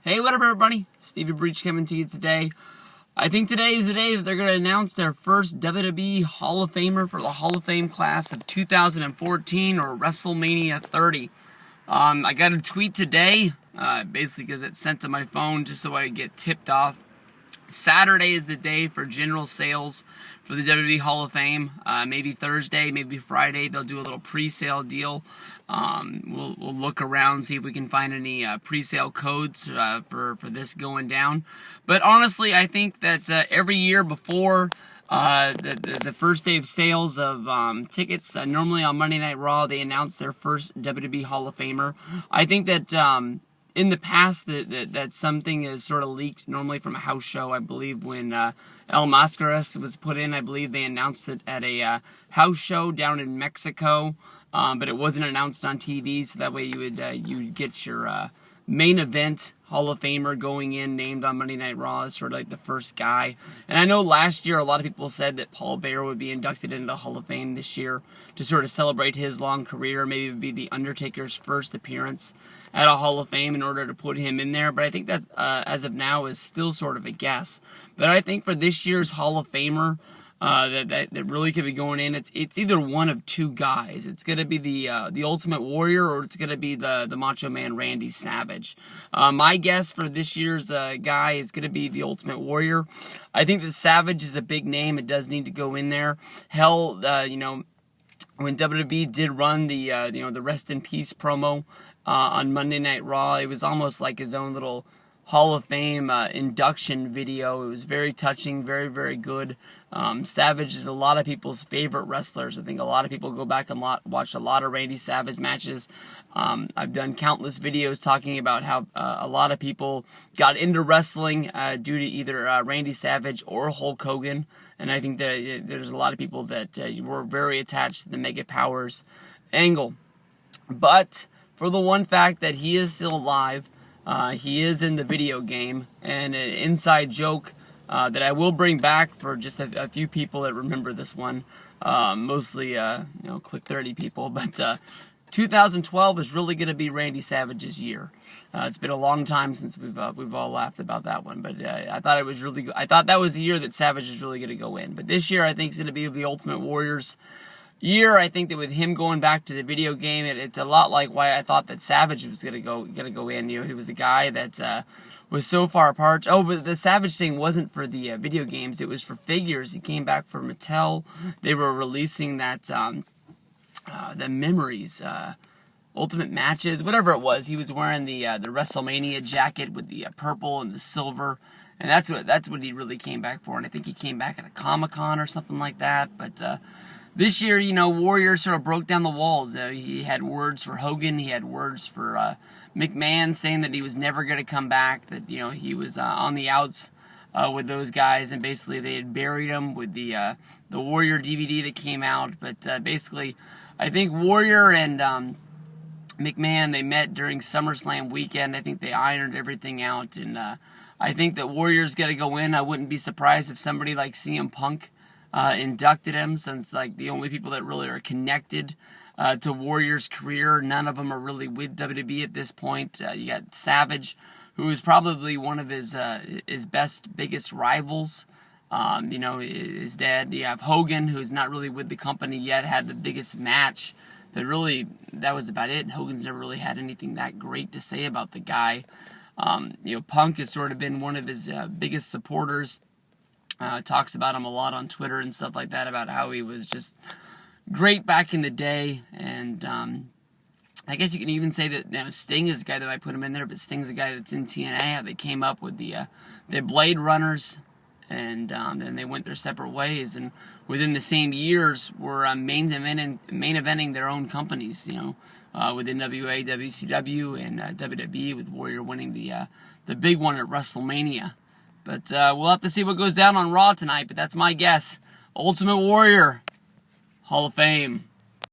Hey, what up, everybody? Stevie Breach coming to you today. I think today is the day that they're going to announce their first WWE Hall of Famer for the Hall of Fame class of 2014 or WrestleMania 30. I got a tweet today, basically because it's sent to my phone just so I could get tipped off. Saturday is the day for general sales for the WWE Hall of Fame. Maybe Thursday, maybe Friday, they'll do a little pre-sale deal. We'll look around, see if we can find any pre-sale codes for this going down. But honestly, I think that every year before the first day of sales of tickets, normally on Monday Night Raw, they announce their first WWE Hall of Famer. I think that in the past that something is sort of leaked normally from a house show. I believe when El Mascaras was put in, I believe they announced it at a house show down in Mexico. But it wasn't announced on TV, so that way you would get your main event Hall of Famer going in, named on Monday Night Raw as sort of like the first guy. And I know last year a lot of people said that Paul Bearer would be inducted into the Hall of Fame this year to sort of celebrate his long career. Maybe it would be the Undertaker's first appearance at a Hall of Fame in order to put him in there. But I think that as of now is still sort of a guess. But I think for this year's Hall of Famer, that really could be going in. It's either one of two guys. It's gonna be the Ultimate Warrior, or it's gonna be the Macho Man Randy Savage. My guess for this year's guy is gonna be the Ultimate Warrior. I think that Savage is a big name. It does need to go in there. Hell, when WWE did run the the Rest in Peace promo on Monday Night Raw, it was almost like his own little Hall of Fame induction video. It was very touching, very, very good. Savage is a lot of people's favorite wrestlers. I think a lot of people go back and watch a lot of Randy Savage matches. I've done countless videos talking about how a lot of people got into wrestling due to either Randy Savage or Hulk Hogan. And I think that there's a lot of people that were very attached to the Mega Powers angle. But for the one fact that he is still alive, he is in the video game, and an inside joke that I will bring back for just a few people that remember this one, mostly Click 30 people, but 2012 is really going to be Randy Savage's year. It's been a long time since we've all laughed about that one, but I thought it was really good. I thought that was the year that Savage is really going to go in, but this year I think is going to be the Ultimate Warrior's year. I think that with him going back to the video game, it's a lot like why I thought that Savage was gonna go in. He was the guy that was so far apart. Oh, but the Savage thing wasn't for the video games; it was for figures. He came back for Mattel. They were releasing that the Memories Ultimate Matches, whatever it was. He was wearing the WrestleMania jacket with the purple and the silver. And that's what he really came back for. And I think he came back at a Comic-Con or something like that. But this year, Warrior sort of broke down the walls. He had words for Hogan. He had words for McMahon, saying that he was never going to come back, that, he was on the outs with those guys, and basically they had buried him with the Warrior DVD that came out. But basically, I think Warrior and McMahon, they met during SummerSlam weekend. I think they ironed everything out, and I think that Warrior's going to go in. I wouldn't be surprised if somebody like CM Punk inducted him, since like the only people that really are connected to Warrior's career, none of them are really with WWE at this point. You got Savage, who is probably one of his biggest rivals. His dad. You have Hogan, who's not really with the company yet, had the biggest match. But really, that was about it. Hogan's never really had anything that great to say about the guy. Punk has sort of been one of his biggest supporters. Talks about him a lot on Twitter and stuff like that, about how he was just great back in the day. And I guess you can even say that Sting is the guy that I put him in there, but Sting's the guy that's in TNA. How they came up with the Blade Runners, and then they went their separate ways. And within the same years, were main eventing their own companies. With NWA, WCW, and WWE, with Warrior winning the big one at WrestleMania. But we'll have to see what goes down on Raw tonight, but that's my guess. Ultimate Warrior, Hall of Fame.